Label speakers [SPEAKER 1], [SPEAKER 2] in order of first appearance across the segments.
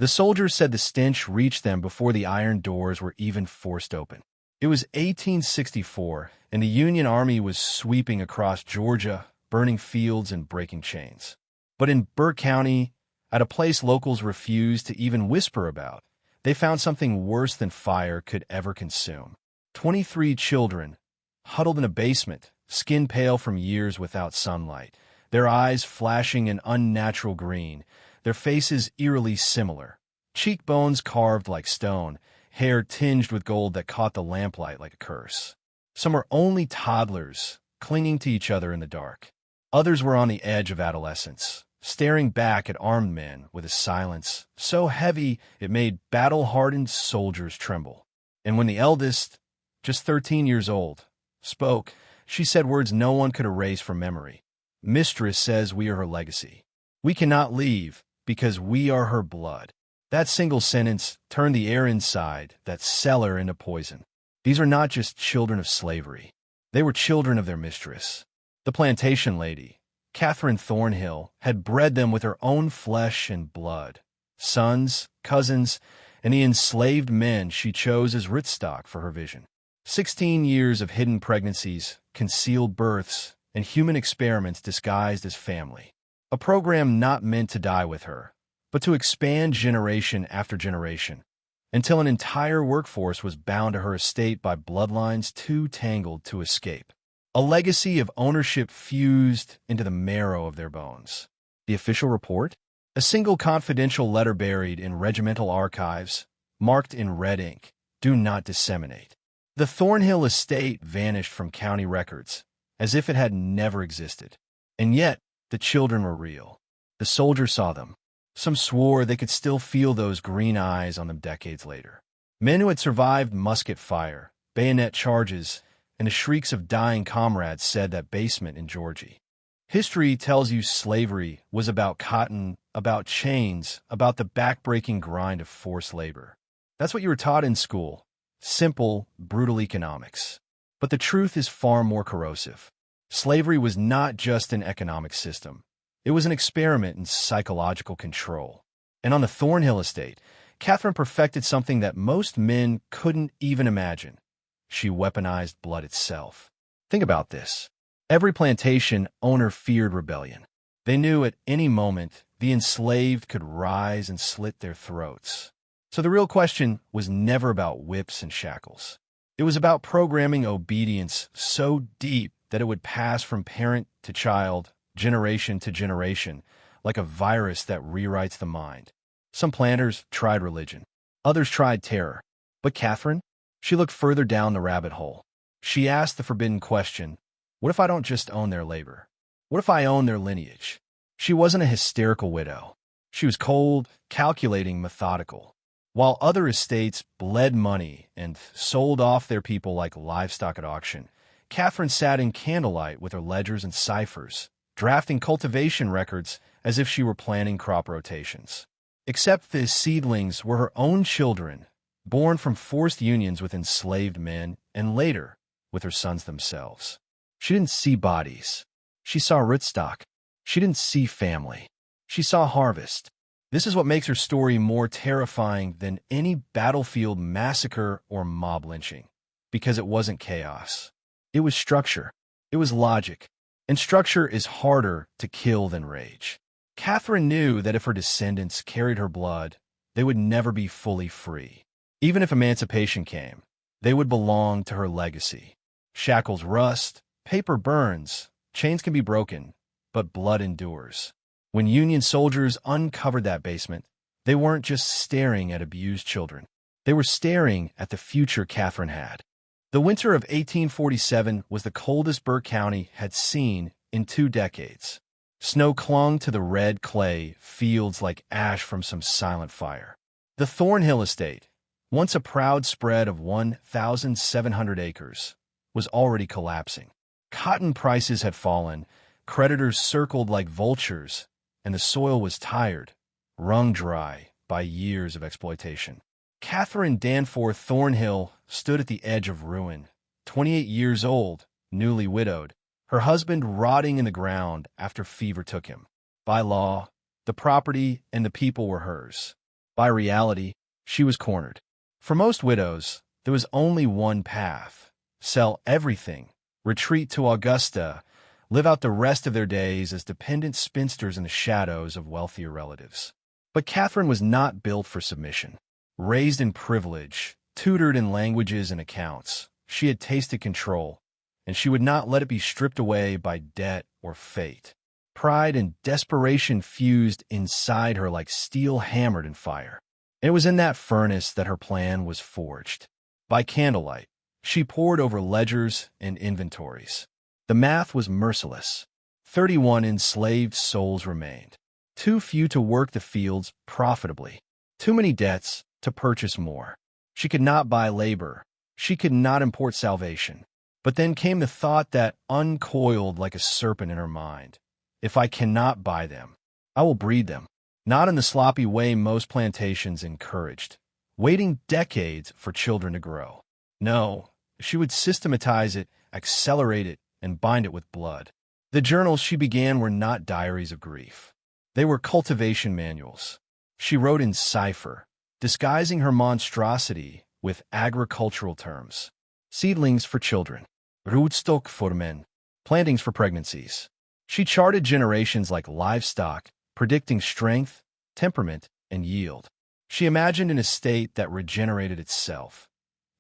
[SPEAKER 1] The soldiers said the stench reached them before the iron doors were even forced open. It was 1864, and the Union Army was sweeping across Georgia, burning fields and breaking chains. But in Burke County, at a place locals refused to even whisper about, they found something worse than fire could ever consume. 23 children, huddled in a basement, skin pale from years without sunlight, their eyes flashing an unnatural green, their faces eerily similar, cheekbones carved like stone, hair tinged with gold that caught the lamplight like a curse. Some were only toddlers, clinging to each other in the dark. Others were on the edge of adolescence, staring back at armed men with a silence so heavy it made battle-hardened soldiers tremble. And when the eldest, just 13 years old, spoke, she said words no one could erase from memory. "Mistress says we are her legacy. We cannot leave because we are her blood." That single sentence turned the air inside that cellar into poison. These are not just children of slavery. They were children of their mistress. The plantation lady, Catherine Thornhill, had bred them with her own flesh and blood, sons, cousins, and the enslaved men she chose as rootstock for her vision. 16 years of hidden pregnancies, concealed births, and human experiments disguised as family. A program not meant to die with her, but to expand generation after generation, until an entire workforce was bound to her estate by bloodlines too tangled to escape. A legacy of ownership fused into the marrow of their bones. The official report? A single confidential letter buried in regimental archives, marked in red ink, "Do not disseminate." The Thornhill estate vanished from county records, as if it had never existed. And yet, the children were real. The soldiers saw them. Some swore they could still feel those green eyes on them decades later. Men who had survived musket fire, bayonet charges, and the shrieks of dying comrades said that basement in Georgia. History tells you slavery was about cotton, about chains, about the backbreaking grind of forced labor. That's what you were taught in school. Simple, brutal economics. But the truth is far more corrosive. Slavery was not just an economic system. It was an experiment in psychological control. And on the Thornhill estate, Catherine perfected something that most men couldn't even imagine. She weaponized blood itself. Think about this. Every plantation owner feared rebellion. They knew at any moment the enslaved could rise and slit their throats. So the real question was never about whips and shackles. It was about programming obedience so deep that it would pass from parent to child, generation to generation, like a virus that rewrites the mind. Some planters tried religion. Others tried terror. But Catherine? She looked further down the rabbit hole. She asked the forbidden question, what if I don't just own their labor? What if I own their lineage? She wasn't a hysterical widow. She was cold, calculating, methodical. While other estates bled money and sold off their people like livestock at auction, Catherine sat in candlelight with her ledgers and ciphers, drafting cultivation records as if she were planning crop rotations. Except the seedlings were her own children, born from forced unions with enslaved men, and later, with her sons themselves. She didn't see bodies. She saw rootstock. She didn't see family. She saw harvest. This is what makes her story more terrifying than any battlefield massacre or mob lynching, because it wasn't chaos. It was structure. It was logic. And structure is harder to kill than rage. Catherine knew that if her descendants carried her blood, they would never be fully free. Even if emancipation came, they would belong to her legacy. Shackles rust, paper burns, chains can be broken, but blood endures. When Union soldiers uncovered that basement, they weren't just staring at abused children. They were staring at the future Catherine had. The winter of 1847 was the coldest Burke County had seen in 2 decades. Snow clung to the red clay fields like ash from some silent fire. The Thornhill estate, once a proud spread of 1,700 acres, was already collapsing. Cotton prices had fallen, creditors circled like vultures, and the soil was tired, wrung dry by years of exploitation. Catherine Danforth Thornhill stood at the edge of ruin, 28 years old, newly widowed, her husband rotting in the ground after fever took him. By law, the property and the people were hers. By reality, she was cornered. For most widows, there was only one path: sell everything, retreat to Augusta, live out the rest of their days as dependent spinsters in the shadows of wealthier relatives. But Catherine was not built for submission. Raised in privilege, tutored in languages and accounts, she had tasted control, and she would not let it be stripped away by debt or fate. Pride and desperation fused inside her like steel hammered in fire. And it was in that furnace that her plan was forged. By candlelight, she pored over ledgers and inventories. The math was merciless. 31 enslaved souls remained. Too few to work the fields profitably. Too many debts to purchase more. She could not buy labor. She could not import salvation. But then came the thought that uncoiled like a serpent in her mind. If I cannot buy them, I will breed them. Not in the sloppy way most plantations encouraged, waiting decades for children to grow. No, she would systematize it, accelerate it, and bind it with blood. The journals she began were not diaries of grief. They were cultivation manuals. She wrote in cipher, disguising her monstrosity with agricultural terms. Seedlings for children, rootstock for men, plantings for pregnancies. She charted generations like livestock, predicting strength, temperament, and yield. She imagined an estate that regenerated itself,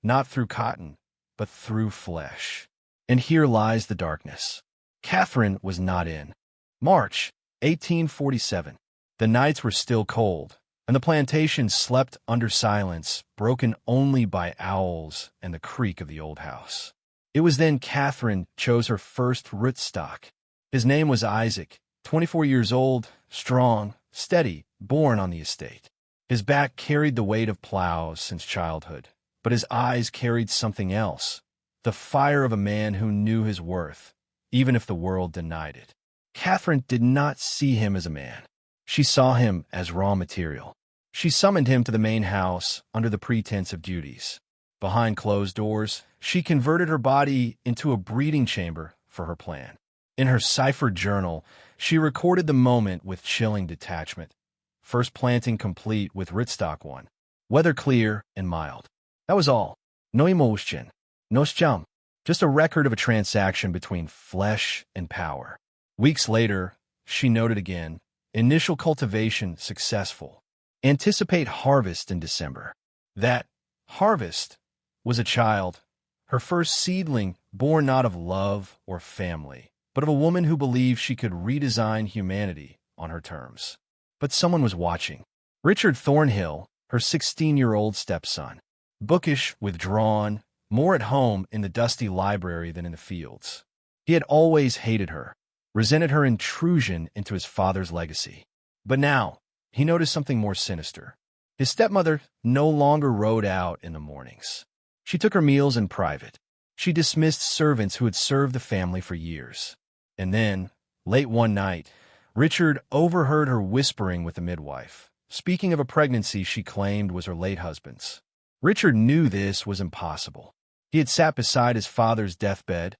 [SPEAKER 1] not through cotton, but through flesh. And here lies the darkness. Catherine was not in. March 1847. The nights were still cold, and the plantation slept under silence, broken only by owls and the creak of the old house. It was then Catherine chose her first rootstock. His name was Isaac, 24 years old, strong, steady, born on the estate. His back carried the weight of plows since childhood, but his eyes carried something else, the fire of a man who knew his worth, even if the world denied it. Catherine did not see him as a man. She saw him as raw material. She summoned him to the main house under the pretense of duties. Behind closed doors, she converted her body into a breeding chamber for her plan. In her ciphered journal, she recorded the moment with chilling detachment. First planting complete with rootstock 1. Weather clear and mild. That was all. No emotion. No scham. Just a record of a transaction between flesh and power. Weeks later, she noted again, initial cultivation successful. Anticipate harvest in December. That harvest was a child, her first seedling born not of love or family, but of a woman who believed she could redesign humanity on her terms. But someone was watching. Richard Thornhill, her 16-year-old stepson. Bookish, withdrawn, more at home in the dusty library than in the fields. He had always hated her, resented her intrusion into his father's legacy. But now, he noticed something more sinister. His stepmother no longer rode out in the mornings. She took her meals in private. She dismissed servants who had served the family for years. And then, late one night, Richard overheard her whispering with the midwife, speaking of a pregnancy she claimed was her late husband's. Richard knew this was impossible. He had sat beside his father's deathbed,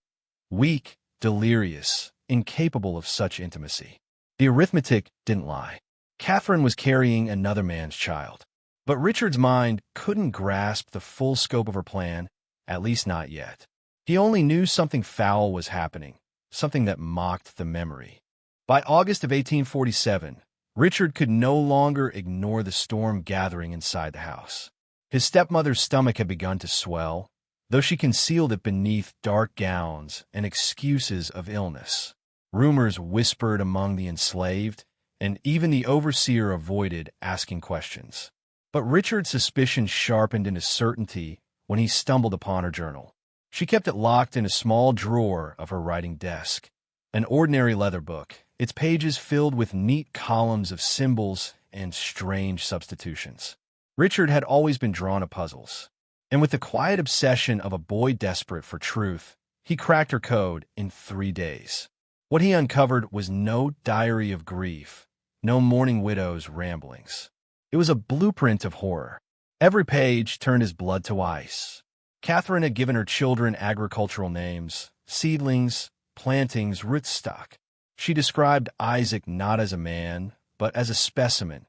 [SPEAKER 1] weak, delirious, incapable of such intimacy. The arithmetic didn't lie. Catherine was carrying another man's child. But Richard's mind couldn't grasp the full scope of her plan, at least not yet. He only knew something foul was happening, something that mocked the memory. By August of 1847, Richard could no longer ignore the storm gathering inside the house. His stepmother's stomach had begun to swell, though she concealed it beneath dark gowns and excuses of illness. Rumors whispered among the enslaved, and even the overseer avoided asking questions. But Richard's suspicion sharpened into certainty when he stumbled upon her journal. She kept it locked in a small drawer of her writing desk. An ordinary leather book, its pages filled with neat columns of symbols and strange substitutions. Richard had always been drawn to puzzles, and with the quiet obsession of a boy desperate for truth, he cracked her code in 3 days. What he uncovered was no diary of grief, no mourning widow's ramblings. It was a blueprint of horror. Every page turned his blood to ice. Catherine had given her children agricultural names, seedlings, plantings, rootstock. She described Isaac not as a man, but as a specimen,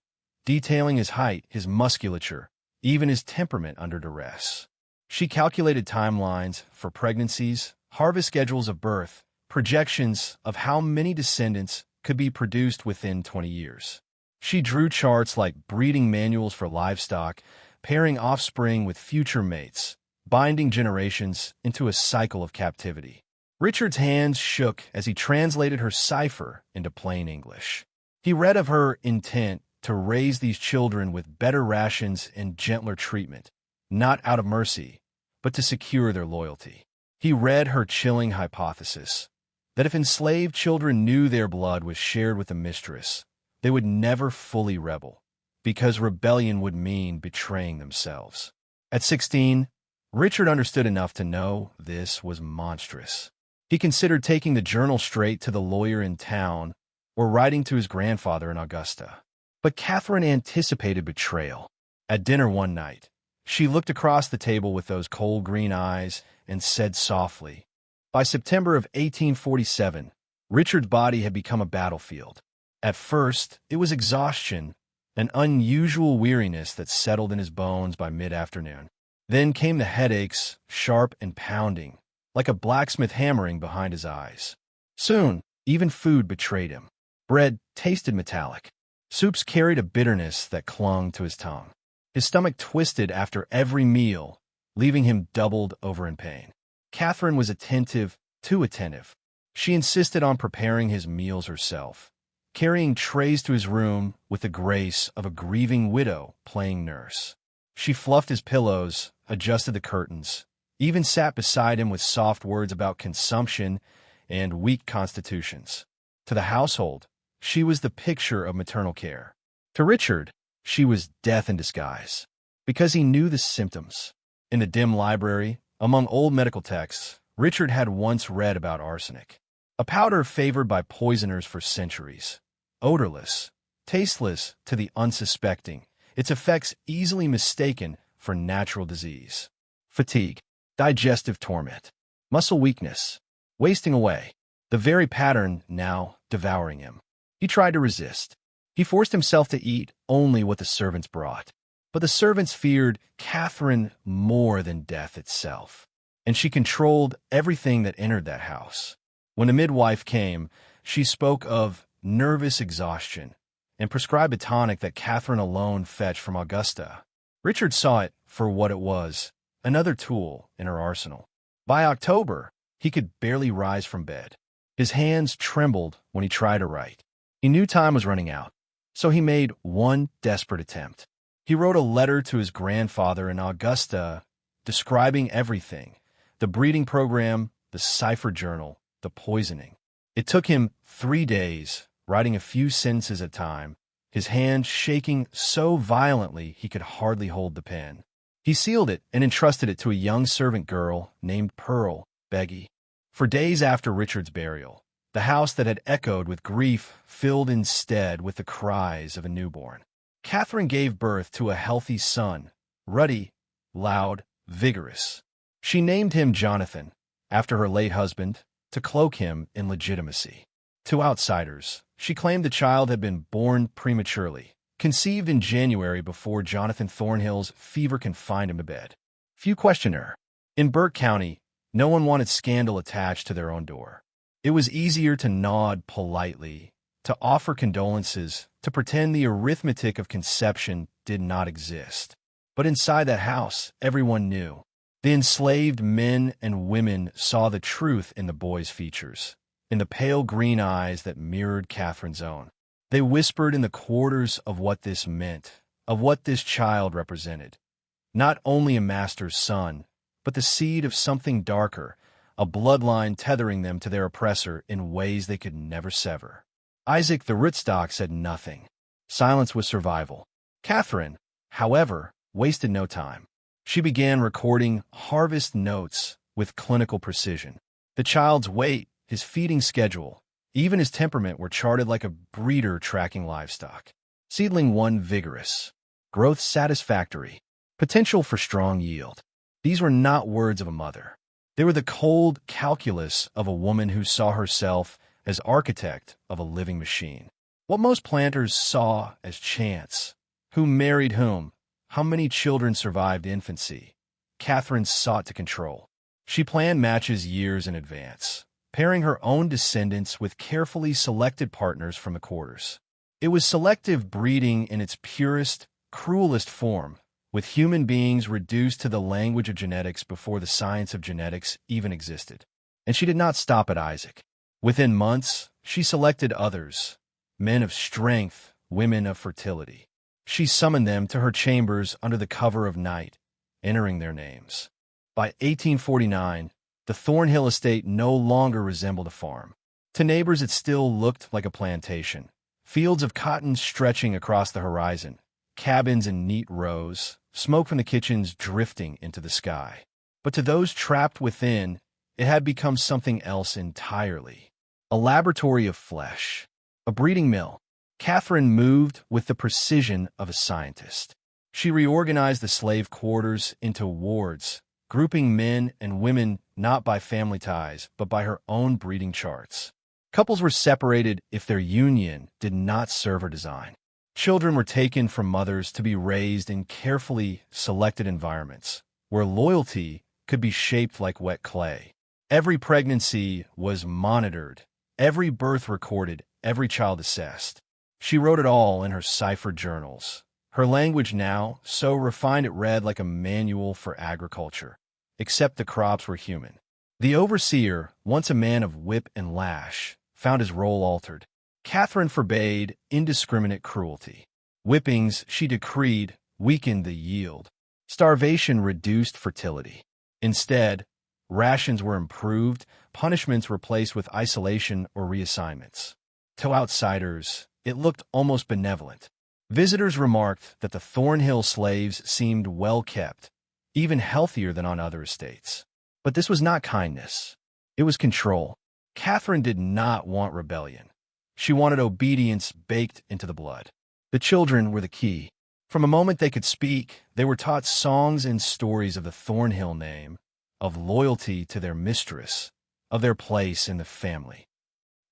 [SPEAKER 1] detailing his height, his musculature, even his temperament under duress. She calculated timelines for pregnancies, harvest schedules of birth, projections of how many descendants could be produced within 20 years. She drew charts like breeding manuals for livestock, pairing offspring with future mates, binding generations into a cycle of captivity. Richard's hands shook as he translated her cipher into plain English. He read of her intent to raise these children with better rations and gentler treatment, not out of mercy, but to secure their loyalty. He read her chilling hypothesis that if enslaved children knew their blood was shared with a mistress, they would never fully rebel, because rebellion would mean betraying themselves. At 16, Richard understood enough to know this was monstrous. He considered taking the journal straight to the lawyer in town or writing to his grandfather in Augusta. But Catherine anticipated betrayal. At dinner one night, she looked across the table with those cold green eyes and said softly, by September of 1847, Richard's body had become a battlefield. At first, it was exhaustion, an unusual weariness that settled in his bones by mid-afternoon. Then came the headaches, sharp and pounding, like a blacksmith hammering behind his eyes. Soon, even food betrayed him. Bread tasted metallic. Soups carried a bitterness that clung to his tongue. His stomach twisted after every meal, leaving him doubled over in pain. Catherine was attentive, too attentive. She insisted on preparing his meals herself, carrying trays to his room with the grace of a grieving widow playing nurse. She fluffed his pillows, adjusted the curtains, even sat beside him with soft words about consumption and weak constitutions. To the household, she was the picture of maternal care. To Richard, she was death in disguise, because he knew the symptoms. In the dim library, among old medical texts, Richard had once read about arsenic, a powder favored by poisoners for centuries. Odorless, tasteless to the unsuspecting, its effects easily mistaken for natural disease. Fatigue, digestive torment, muscle weakness, wasting away, the very pattern now devouring him. He tried to resist. He forced himself to eat only what the servants brought. But the servants feared Catherine more than death itself, and she controlled everything that entered that house. When the midwife came, she spoke of nervous exhaustion and prescribed a tonic that Catherine alone fetched from Augusta. Richard saw it for what it was, another tool in her arsenal. By October, he could barely rise from bed. His hands trembled when he tried to write. He knew time was running out, so he made one desperate attempt. He wrote a letter to his grandfather in Augusta describing everything, the breeding program, the cipher journal, the poisoning. It took him 3 days, writing a few sentences at a time, his hand shaking so violently he could hardly hold the pen. He sealed it and entrusted it to a young servant girl named Pearl Beggy. For days after Richard's burial, the house that had echoed with grief filled instead with the cries of a newborn. Catherine gave birth to a healthy son, ruddy, loud, vigorous. She named him Jonathan, after her late husband, to cloak him in legitimacy. To outsiders, she claimed the child had been born prematurely, conceived in January before Jonathan Thornhill's fever confined him to bed. Few questioned her. In Burke County, no one wanted scandal attached to their own door. It was easier to nod politely, to offer condolences, to pretend the arithmetic of conception did not exist. But inside that house, everyone knew. The enslaved men and women saw the truth in the boy's features, in the pale green eyes that mirrored Catherine's own. They whispered in the quarters of what this meant, of what this child represented. Not only a master's son, but the seed of something darker, a bloodline tethering them to their oppressor in ways they could never sever. Isaac the rootstock said nothing. Silence was survival. Catherine, however, wasted no time. She began recording harvest notes with clinical precision. The child's weight, his feeding schedule, even his temperament were charted like a breeder tracking livestock. Seedling 1 vigorous. Growth satisfactory. Potential for strong yield. These were not words of a mother. They were the cold calculus of a woman who saw herself as architect of a living machine. What most planters saw as chance, Who married whom? How many children survived infancy? Catherine sought to control. She planned matches years in advance, pairing her own descendants with carefully selected partners from the quarters. It was selective breeding in its purest, cruelest form, with human beings reduced to the language of genetics before the science of genetics even existed. And she did not stop at Isaac. Within months, she selected others, men of strength, women of fertility. She summoned them to her chambers under the cover of night, entering their names. By 1849, the Thornhill estate no longer resembled a farm. To neighbors, it still looked like a plantation. Fields of cotton stretching across the horizon, cabins in neat rows, smoke from the kitchens drifting into the sky. But to those trapped within, it had become something else entirely. A laboratory of flesh, a breeding mill. Catherine moved with the precision of a scientist. She reorganized the slave quarters into wards, grouping men and women not by family ties, but by her own breeding charts. Couples were separated if their union did not serve her design. Children were taken from mothers to be raised in carefully selected environments, where loyalty could be shaped like wet clay. Every pregnancy was monitored, every birth recorded, every child assessed. She wrote it all in her ciphered journals. Her language now, so refined it read like a manual for agriculture, except the crops were human. The overseer, once a man of whip and lash, found his role altered. Catherine forbade indiscriminate cruelty. Whippings, she decreed, weakened the yield. Starvation reduced fertility. Instead, rations were improved, punishments replaced with isolation or reassignments. To outsiders, it looked almost benevolent. Visitors remarked that the Thornhill slaves seemed well kept, even healthier than on other estates. But this was not kindness. It was control. Catherine did not want rebellion. She wanted obedience baked into the blood. The children were the key. From the moment they could speak, they were taught songs and stories of the Thornhill name, of loyalty to their mistress, of their place in the family.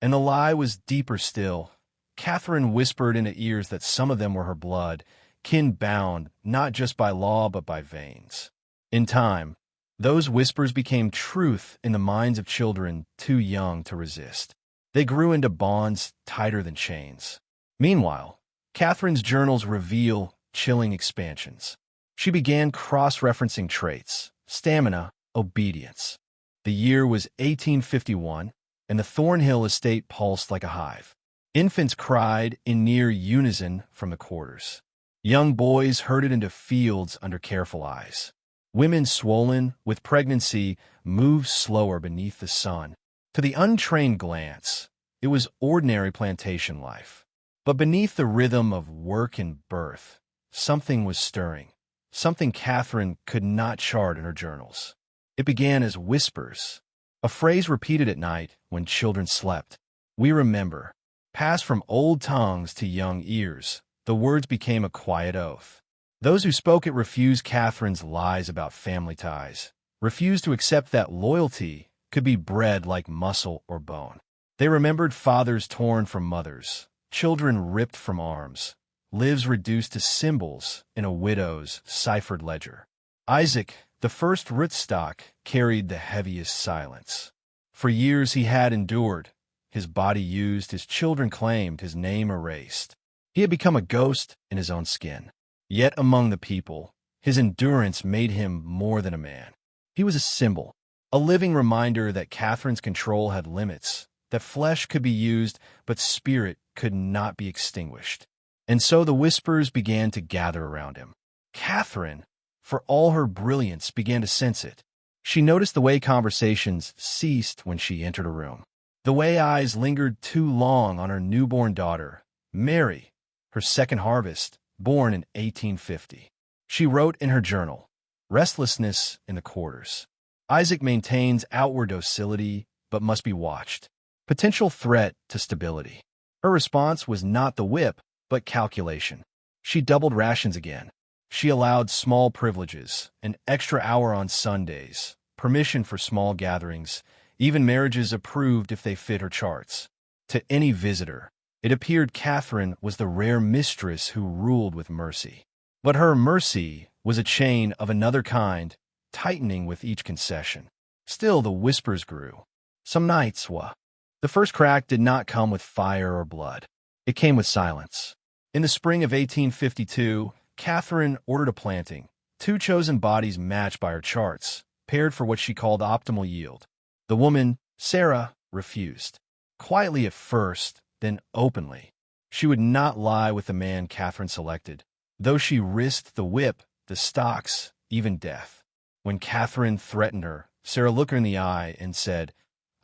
[SPEAKER 1] And the lie was deeper still. Catherine whispered into ears that some of them were her blood, kin-bound not just by law but by veins. In time, those whispers became truth in the minds of children too young to resist. They grew into bonds tighter than chains. Meanwhile, Catherine's journals reveal chilling expansions. She began cross-referencing traits, stamina, obedience. The year was 1851, and the Thornhill estate pulsed like a hive. Infants cried in near unison from the quarters. Young boys herded into fields under careful eyes. Women swollen with pregnancy moved slower beneath the sun. To the untrained glance, it was ordinary plantation life. But beneath the rhythm of work and birth, something was stirring, something Catherine could not chart in her journals. It began as whispers, a phrase repeated at night when children slept. We remember. Passed from old tongues to young ears, the words became a quiet oath. Those who spoke it refused Catherine's lies about family ties, refused to accept that loyalty could be bred like muscle or bone. They remembered fathers torn from mothers, children ripped from arms, lives reduced to symbols in a widow's ciphered ledger. Isaac, the first rootstock, carried the heaviest silence. For years he had endured, his body used, his children claimed, his name erased. He had become a ghost in his own skin. Yet among the people, his endurance made him more than a man. He was a symbol, a living reminder that Catherine's control had limits, that flesh could be used, but spirit could not be extinguished. And so the whispers began to gather around him. Catherine, for all her brilliance, began to sense it. She noticed the way conversations ceased when she entered a room, the way eyes lingered too long on her newborn daughter, Mary, her second harvest, born in 1850. She wrote in her journal, "Restlessness in the quarters. Isaac maintains outward docility, but must be watched. Potential threat to stability." Her response was not the whip, but calculation. She doubled rations again. She allowed small privileges, an extra hour on Sundays, permission for small gatherings, even marriages approved if they fit her charts. To any visitor, It appeared Catherine was the rare mistress who ruled with mercy. But her mercy was a chain of another kind, tightening with each concession. Still, the whispers grew. Some nights, the first crack did not come with fire or blood. It came with silence. In the spring of 1852, Catherine ordered a planting, 2 chosen bodies matched by her charts, paired for what she called optimal yield. The woman, Sarah, refused. Quietly at first, then openly. She would not lie with the man Catherine selected, though she risked the whip, the stocks, even death. When Catherine threatened her, Sarah looked her in the eye and said,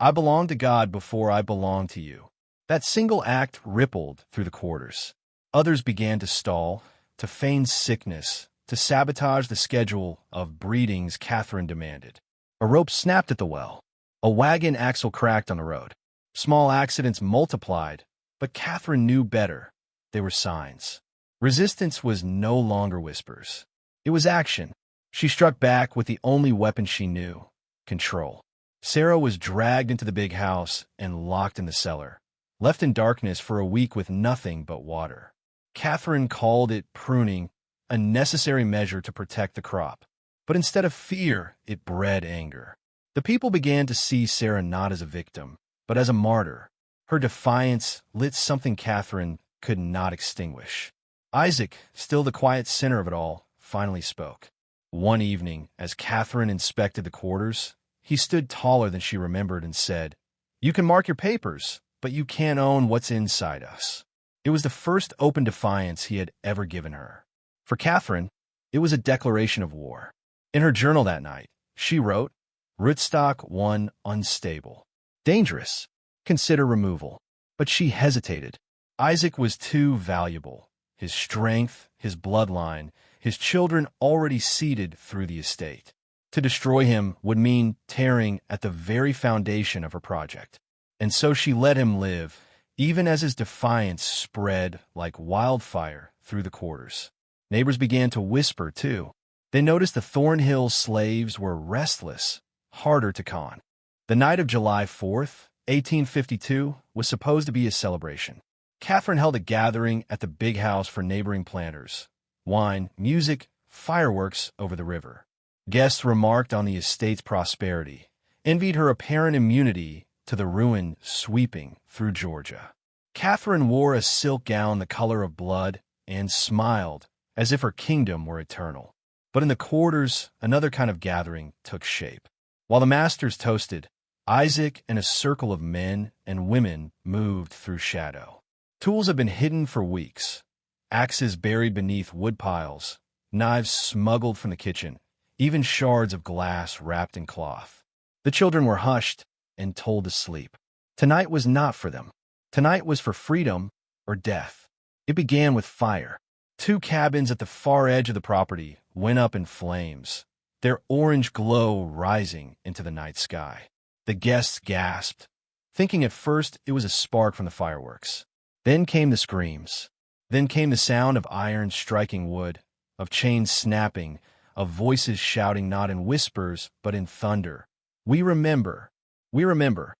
[SPEAKER 1] "I belong to God before I belong to you." That single act rippled through the quarters. Others began to stall, to feign sickness, to sabotage the schedule of breedings Catherine demanded. A rope snapped at the well. A wagon axle cracked on the road. Small accidents multiplied, but Catherine knew better. They were signs. Resistance was no longer whispers. It was action. She struck back with the only weapon she knew: control. Sarah was dragged into the big house and locked in the cellar, left in darkness for a week with nothing but water. Catherine called it pruning, a necessary measure to protect the crop. But instead of fear, it bred anger. The people began to see Sarah not as a victim, but as a martyr. Her defiance lit something Catherine could not extinguish. Isaac, still the quiet center of it all, finally spoke. One evening, as Catherine inspected the quarters, he stood taller than she remembered and said, "You can mark your papers, but you can't own what's inside us." It was the first open defiance he had ever given her. For Catherine, it was a declaration of war. In her journal that night, she wrote, "Rootstock 1 unstable. Dangerous. Consider removal." But she hesitated. Isaac was too valuable. His strength, his bloodline, his children already seeded through the estate. To destroy him would mean tearing at the very foundation of her project. And so she let him live, even as his defiance spread like wildfire through the quarters. Neighbors began to whisper, too. They noticed the Thornhill slaves were restless, harder to con. The night of July 4th, 1852, was supposed to be a celebration. Catherine held a gathering at the big house for neighboring planters. Wine, music, fireworks over the river. Guests remarked on the estate's prosperity, envied her apparent immunity to the ruin sweeping through Georgia. Catherine wore a silk gown the color of blood and smiled as if her kingdom were eternal. But in the quarters, another kind of gathering took shape. While the masters toasted, Isaac and a circle of men and women moved through shadow. Tools had been hidden for weeks. Axes buried beneath wood piles, knives smuggled from the kitchen, even shards of glass wrapped in cloth. The children were hushed and told to sleep. Tonight was not for them. Tonight was for freedom or death. It began with fire. 2 cabins at the far edge of the property went up in flames, their orange glow rising into the night sky. The guests gasped, thinking at first it was a spark from the fireworks. Then came the screams. Then came the sound of iron striking wood, of chains snapping, of voices shouting not in whispers but in thunder. "We remember. We remember."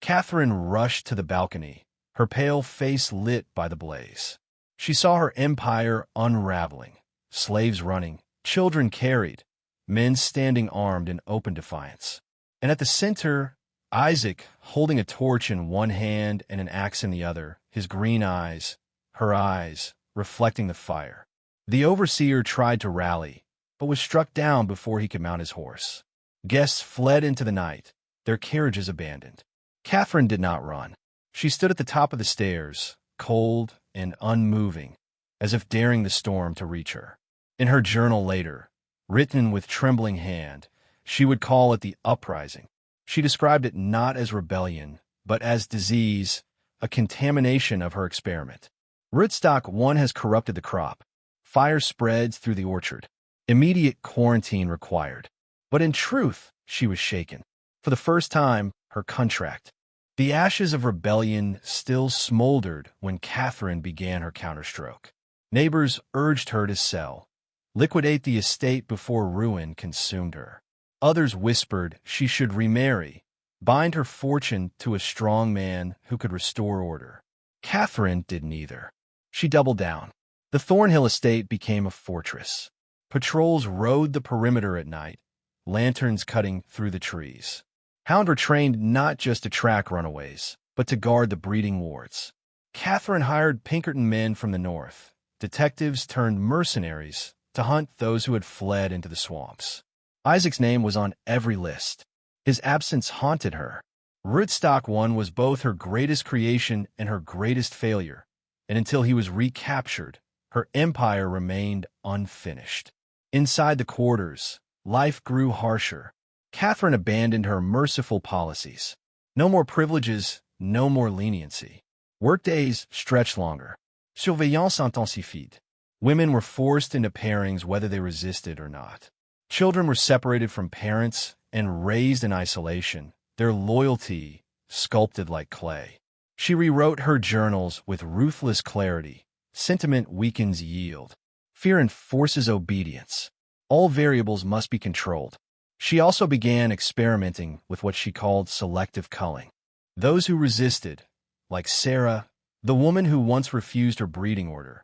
[SPEAKER 1] Catherine rushed to the balcony, her pale face lit by the blaze. She saw her empire unraveling, slaves running, children carried, men standing armed in open defiance. And at the center, Isaac, holding a torch in one hand and an axe in the other, his green eyes, her eyes, reflecting the fire. The overseer tried to rally, but was struck down before he could mount his horse. Guests fled into the night, their carriages abandoned. Catherine did not run. She stood at the top of the stairs, cold and unmoving, as if daring the storm to reach her. In her journal later, written with trembling hand, she would call it the uprising. She described it not as rebellion, but as disease, a contamination of her experiment. Rootstock 1 has corrupted the crop. Fire spreads through the orchard. Immediate quarantine required. But in truth, she was shaken. For the first time, her contract. The ashes of rebellion still smoldered when Catherine began her counterstroke. Neighbors urged her to sell, liquidate the estate before ruin consumed her. Others whispered she should remarry, bind her fortune to a strong man who could restore order. Catherine did neither. She doubled down. The Thornhill estate became a fortress. Patrols rode the perimeter at night, lanterns cutting through the trees. Hounds were trained not just to track runaways, but to guard the breeding wards. Catherine hired Pinkerton men from the north, detectives turned mercenaries, to hunt those who had fled into the swamps. Isaac's name was on every list. His absence haunted her. Rootstock 1 was both her greatest creation and her greatest failure, and until he was recaptured, her empire remained unfinished. Inside the quarters, life grew harsher. Catherine abandoned her merciful policies. No more privileges, no more leniency. Workdays stretched longer. Surveillance intensified. Women were forced into pairings whether they resisted or not. Children were separated from parents and raised in isolation, their loyalty sculpted like clay. She rewrote her journals with ruthless clarity. Sentiment weakens yield. Fear enforces obedience. All variables must be controlled. She also began experimenting with what she called selective culling. Those who resisted, like Sarah, the woman who once refused her breeding order,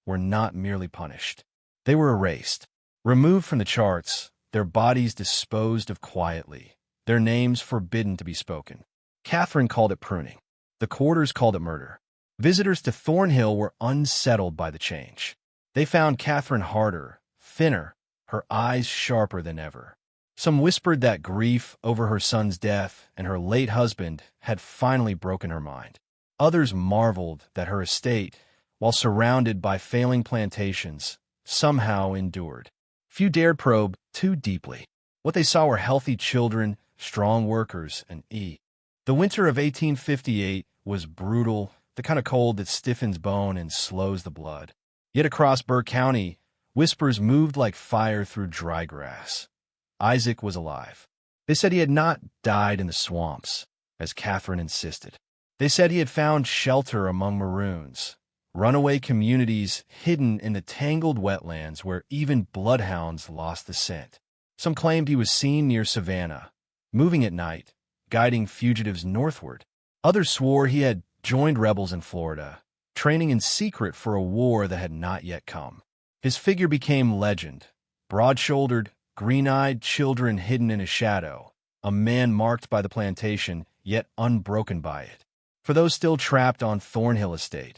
[SPEAKER 1] were not merely punished. They were erased, removed from the charts, their bodies disposed of quietly, their names forbidden to be spoken. Catherine called it pruning. The quarters called it murder. Visitors to Thornhill were unsettled by the change. They found Catherine harder, thinner, her eyes sharper than ever. Some whispered that grief over her son's death and her late husband had finally broken her mind. Others marveled that her estate, while surrounded by failing plantations, somehow endured. Few dared probe too deeply. What they saw were healthy children, strong workers, and The winter of 1858 was brutal, the kind of cold that stiffens bone and slows the blood. Yet across Burke County, whispers moved like fire through dry grass. Isaac was alive. They said he had not died in the swamps, as Catherine insisted. They said he had found shelter among maroons, runaway communities hidden in the tangled wetlands where even bloodhounds lost the scent. Some claimed he was seen near Savannah, moving at night, guiding fugitives northward. Others swore he had joined rebels in Florida, training in secret for a war that had not yet come. His figure became legend, broad-shouldered, green-eyed children hidden in his shadow, a man marked by the plantation, yet unbroken by it. For those still trapped on Thornhill Estate,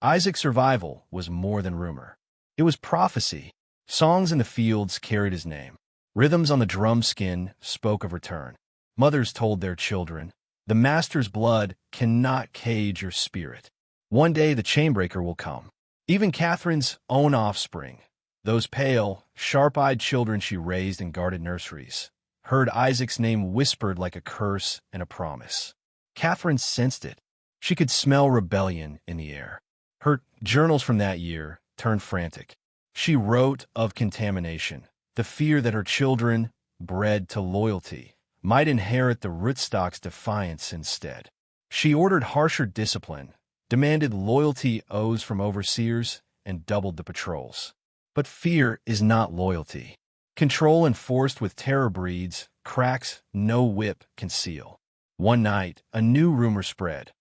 [SPEAKER 1] Isaac's survival was more than rumor. It was prophecy. Songs in the fields carried his name. Rhythms on the drum skin spoke of return. Mothers told their children, "The master's blood cannot cage your spirit. One day the chainbreaker will come." Even Catherine's own offspring, those pale, sharp-eyed children she raised in guarded nurseries, heard Isaac's name whispered like a curse and a promise. Catherine sensed it. She could smell rebellion in the air. Her journals from that year turned frantic. She wrote of contamination, the fear that her children, bred to loyalty, might inherit the rootstock's defiance instead. She ordered harsher discipline, demanded loyalty oaths from overseers, and doubled the patrols. But fear is not loyalty. Control enforced with terror breeds cracks no whip can seal. One night, a new rumor spread.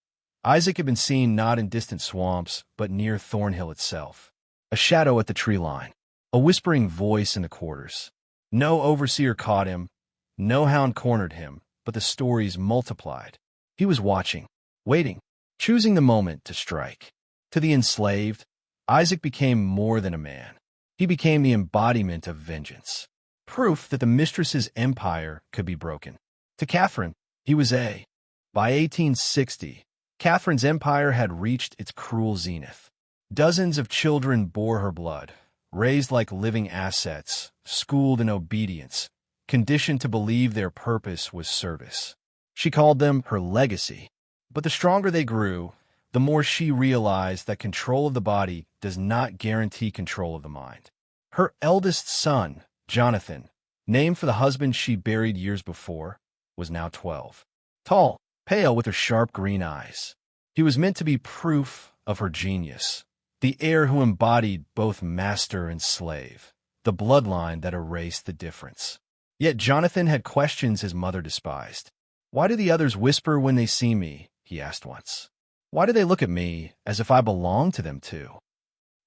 [SPEAKER 1] Isaac had been seen not in distant swamps, but near Thornhill itself. A shadow at the tree line, a whispering voice in the quarters. No overseer caught him, no hound cornered him, but the stories multiplied. He was watching, waiting, choosing the moment to strike. To the enslaved, Isaac became more than a man. He became the embodiment of vengeance, proof that the mistress's empire could be broken. To Catherine, he was a. By 1860, Catherine's empire had reached its cruel zenith. Dozens of children bore her blood, raised like living assets, schooled in obedience, conditioned to believe their purpose was service. She called them her legacy. But the stronger they grew, the more she realized that control of the body does not guarantee control of the mind. Her eldest son, Jonathan, named for the husband she buried years before, was now 12. Tall, pale with her sharp green eyes. He was meant to be proof of her genius, the heir who embodied both master and slave, the bloodline that erased the difference. Yet Jonathan had questions his mother despised. "Why do the others whisper when they see me?" he asked once. Why do they look at me as if I belong to them too?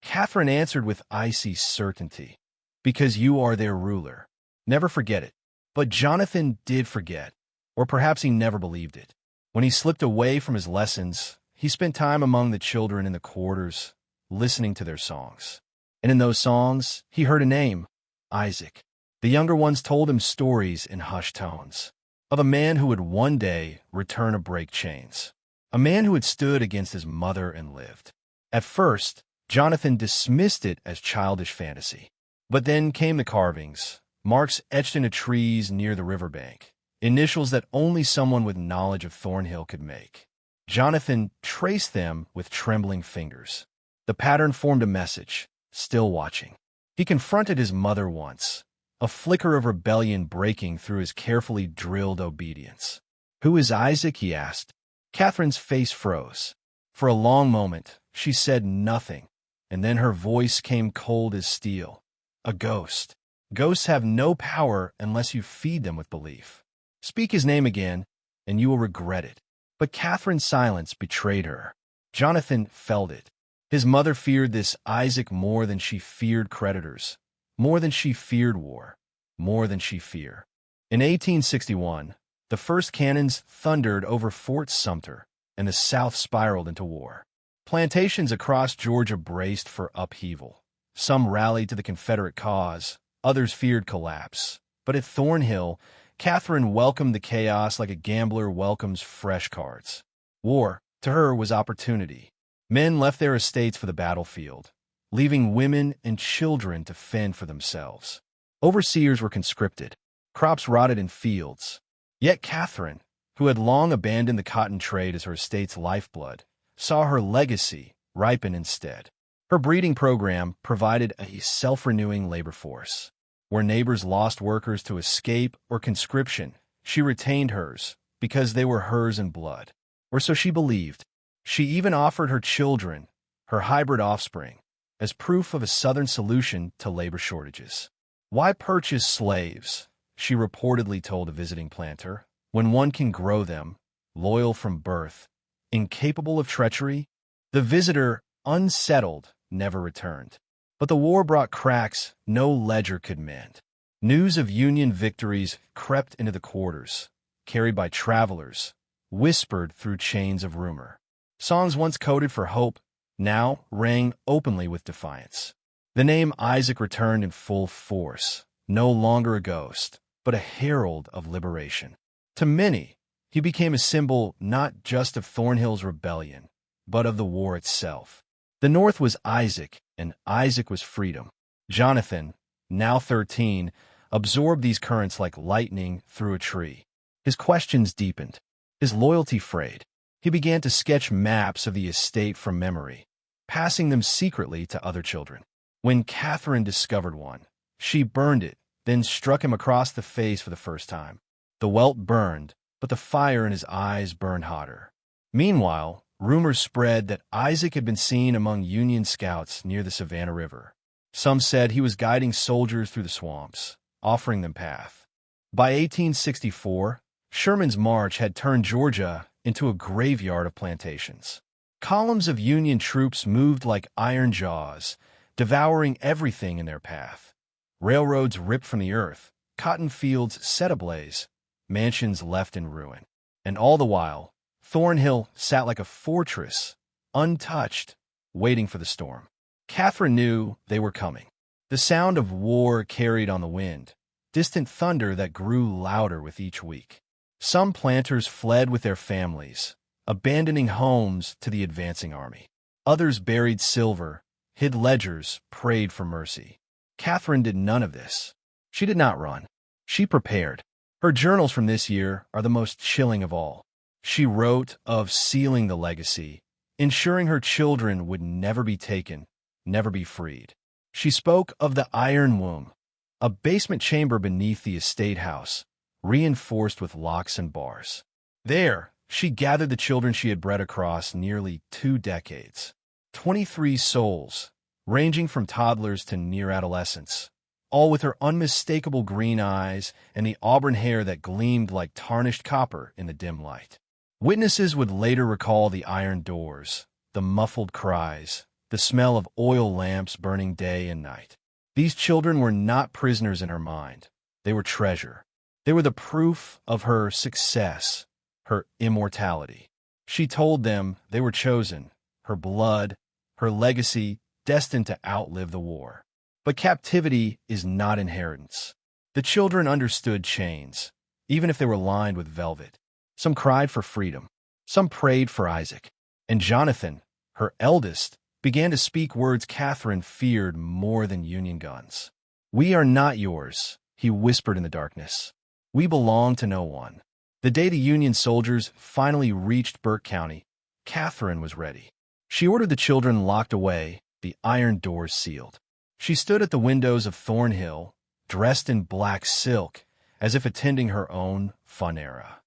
[SPEAKER 1] Catherine answered with icy certainty. Because you are their ruler. Never forget it. But Jonathan did forget, or perhaps he never believed it. When he slipped away from his lessons, he spent time among the children in the quarters, listening to their songs. And in those songs, he heard a name, Isaac. The younger ones told him stories in hushed tones of a man who would one day return to break chains, a man who had stood against his mother and lived. At first, Jonathan dismissed it as childish fantasy. But then came the carvings, marks etched into trees near the riverbank, initials that only someone with knowledge of Thornhill could make. Jonathan traced them with trembling fingers. The pattern formed a message, still watching. He confronted his mother once, a flicker of rebellion breaking through his carefully drilled obedience. "Who is Isaac?" he asked. Catherine's face froze. For a long moment, she said nothing, and then her voice came cold as steel. "A ghost. Ghosts have no power unless you feed them with belief. Speak his name again, and you will regret it." But Catherine's silence betrayed her. Jonathan felt it. His mother feared this Isaac more than she feared creditors, more than she feared war, more than she feared. In 1861, the first cannons thundered over Fort Sumter, and the South spiraled into war. Plantations across Georgia braced for upheaval. Some rallied to the Confederate cause, others feared collapse. But at Thornhill, Catherine welcomed the chaos like a gambler welcomes fresh cards. War, to her, was opportunity. Men left their estates for the battlefield, leaving women and children to fend for themselves. Overseers were conscripted. Crops rotted in fields. Yet Catherine, who had long abandoned the cotton trade as her estate's lifeblood, saw her legacy ripen instead. Her breeding program provided a self-renewing labor force. Where neighbors lost workers to escape or conscription, she retained hers because they were hers in blood. Or so she believed. She even offered her children, her hybrid offspring, as proof of a Southern solution to labor shortages. "Why purchase slaves?" she reportedly told a visiting planter, "when one can grow them, loyal from birth, incapable of treachery?" The visitor, unsettled, never returned. But the war brought cracks no ledger could mend. News of Union victories crept into the quarters, carried by travelers, whispered through chains of rumor. Songs once coded for hope now rang openly with defiance. The name Isaac returned in full force, no longer a ghost, but a herald of liberation. To many, he became a symbol not just of Thornhill's rebellion, but of the war itself. The North was Isaac, and Isaac was freedom. Jonathan, now 13, absorbed these currents like lightning through a tree. His questions deepened. His loyalty frayed. He began to sketch maps of the estate from memory, passing them secretly to other children. When Catherine discovered one, she burned it, then struck him across the face for the first time. The welt burned, but the fire in his eyes burned hotter. Meanwhile, rumors spread that Isaac had been seen among Union scouts near the Savannah River. Some said he was guiding soldiers through the swamps, offering them path. By 1864, Sherman's march had turned Georgia into a graveyard of plantations. Columns of Union troops moved like iron jaws, devouring everything in their path. Railroads ripped from the earth, cotton fields set ablaze, mansions left in ruin. And all the while, Thornhill sat like a fortress, untouched, waiting for the storm. Catherine knew they were coming. The sound of war carried on the wind, distant thunder that grew louder with each week. Some planters fled with their families, abandoning homes to the advancing army. Others buried silver, hid ledgers, prayed for mercy. Catherine did none of this. She did not run. She prepared. Her journals from this year are the most chilling of all. She wrote of sealing the legacy, ensuring her children would never be taken, never be freed. She spoke of the Iron Womb, a basement chamber beneath the estate house, reinforced with locks and bars. There, she gathered the children she had bred across nearly 2 decades. 23 souls, ranging from toddlers to near adolescents, all with her unmistakable green eyes and the auburn hair that gleamed like tarnished copper in the dim light. Witnesses would later recall the iron doors, the muffled cries, the smell of oil lamps burning day and night. These children were not prisoners in her mind. They were treasure. They were the proof of her success, her immortality. She told them they were chosen, her blood, her legacy, destined to outlive the war. But captivity is not inheritance. The children understood chains, even if they were lined with velvet. Some cried for freedom. Some prayed for Isaac. And Jonathan, her eldest, began to speak words Catherine feared more than Union guns. "We are not yours," he whispered in the darkness. "We belong to no one." The day the Union soldiers finally reached Burke County, Catherine was ready. She ordered the children locked away, the iron doors sealed. She stood at the windows of Thornhill, dressed in black silk, as if attending her own funera.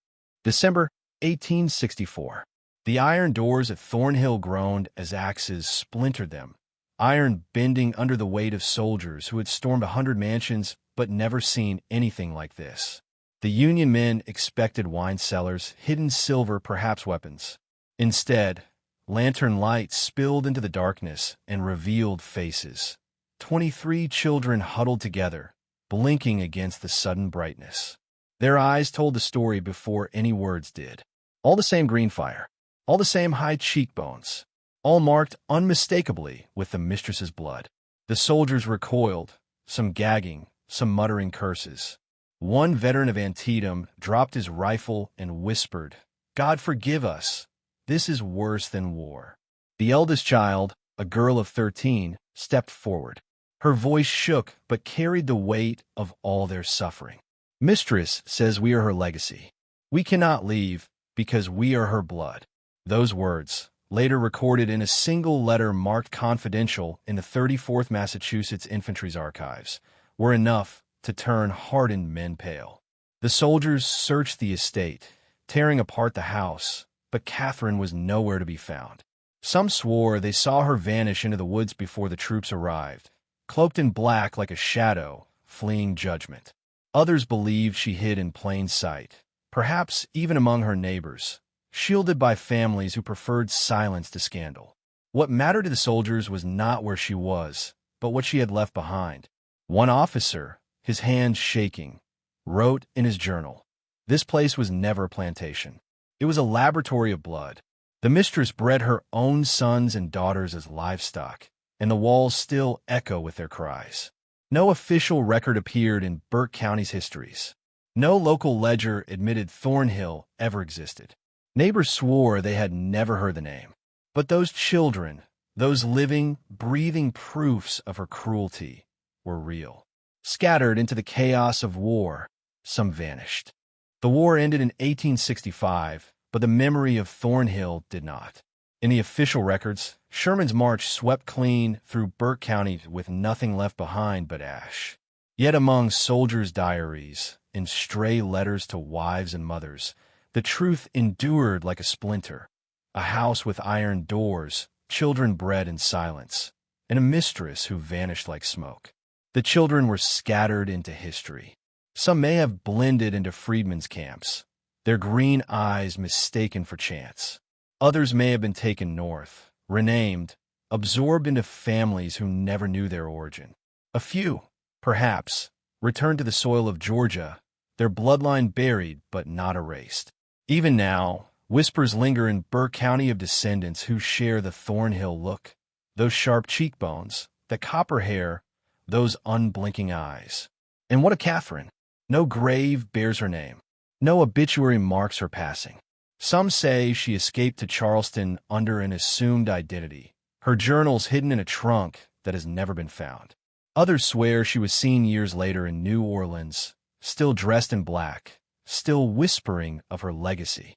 [SPEAKER 1] December 1864. The iron doors at Thornhill groaned as axes splintered them, iron bending under the weight of soldiers who had stormed 100 mansions but never seen anything like this. The Union men expected wine cellars, hidden silver, perhaps weapons. Instead, lantern lights spilled into the darkness and revealed faces. 23 children huddled together, blinking against the sudden brightness. Their eyes told the story before any words did. All the same green fire, all the same high cheekbones, all marked unmistakably with the mistress's blood. The soldiers recoiled, some gagging, some muttering curses. One veteran of Antietam dropped his rifle and whispered, "God forgive us. This is worse than war." The eldest child, a girl of 13, stepped forward. Her voice shook but carried the weight of all their suffering. "Mistress says we are her legacy. We cannot leave because we are her blood." Those words, later recorded in a single letter marked confidential in the 34th Massachusetts Infantry's archives, were enough to turn hardened men pale. The soldiers searched the estate, tearing apart the house, but Catherine was nowhere to be found. Some swore they saw her vanish into the woods before the troops arrived, cloaked in black like a shadow, fleeing judgment. Others believed she hid in plain sight, perhaps even among her neighbors, shielded by families who preferred silence to scandal. What mattered to the soldiers was not where she was, but what she had left behind. One officer, his hands shaking, wrote in his journal, "This place was never a plantation. It was a laboratory of blood. The mistress bred her own sons and daughters as livestock, and the walls still echo with their cries." No official record appeared in Burke County's histories. No local ledger admitted Thornhill ever existed. Neighbors swore they had never heard the name. But those children, those living, breathing proofs of her cruelty, were real. Scattered into the chaos of war, some vanished. The war ended in 1865, but the memory of Thornhill did not. In the official records, Sherman's march swept clean through Burke County with nothing left behind but ash. Yet among soldiers' diaries, in stray letters to wives and mothers, the truth endured like a splinter. A house with iron doors, children bred in silence, and a mistress who vanished like smoke. The children were scattered into history. Some may have blended into freedmen's camps, their green eyes mistaken for chance. Others may have been taken north, renamed, absorbed into families who never knew their origin. A few, perhaps, returned to the soil of Georgia, their bloodline buried but not erased. Even now, whispers linger in Burke County of descendants who share the Thornhill look, those sharp cheekbones, the copper hair, those unblinking eyes. And what of Catherine? No grave bears her name. No obituary marks her passing. Some say she escaped to Charleston under an assumed identity, her journals hidden in a trunk that has never been found. Others swear she was seen years later in New Orleans, still dressed in black, still whispering of her legacy.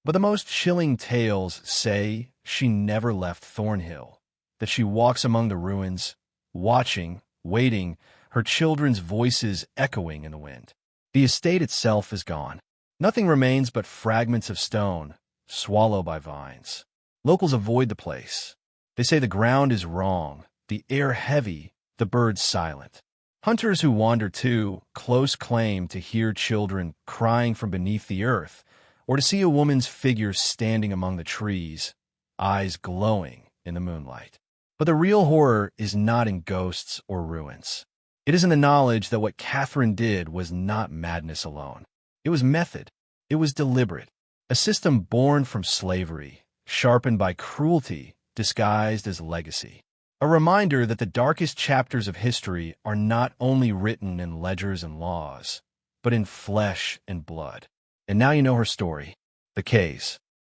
[SPEAKER 1] But the most chilling tales say she never left Thornhill, that she walks among the ruins, watching, waiting, her children's voices echoing in the wind. The estate itself is gone. Nothing remains but fragments of stone, swallowed by vines. Locals avoid the place. They say the ground is wrong, the air heavy, the birds silent. Hunters who wander too close claim to hear children crying from beneath the earth, or to see a woman's figure standing among the trees, eyes glowing in the moonlight. But the real horror is not in ghosts or ruins. It is in the knowledge that what Catherine did was not madness alone. It was method. It was deliberate. A system born from slavery, sharpened by cruelty, disguised as legacy. A reminder that the darkest chapters of history are not only written in ledgers and laws, but in flesh and blood. And now you know her story. The case.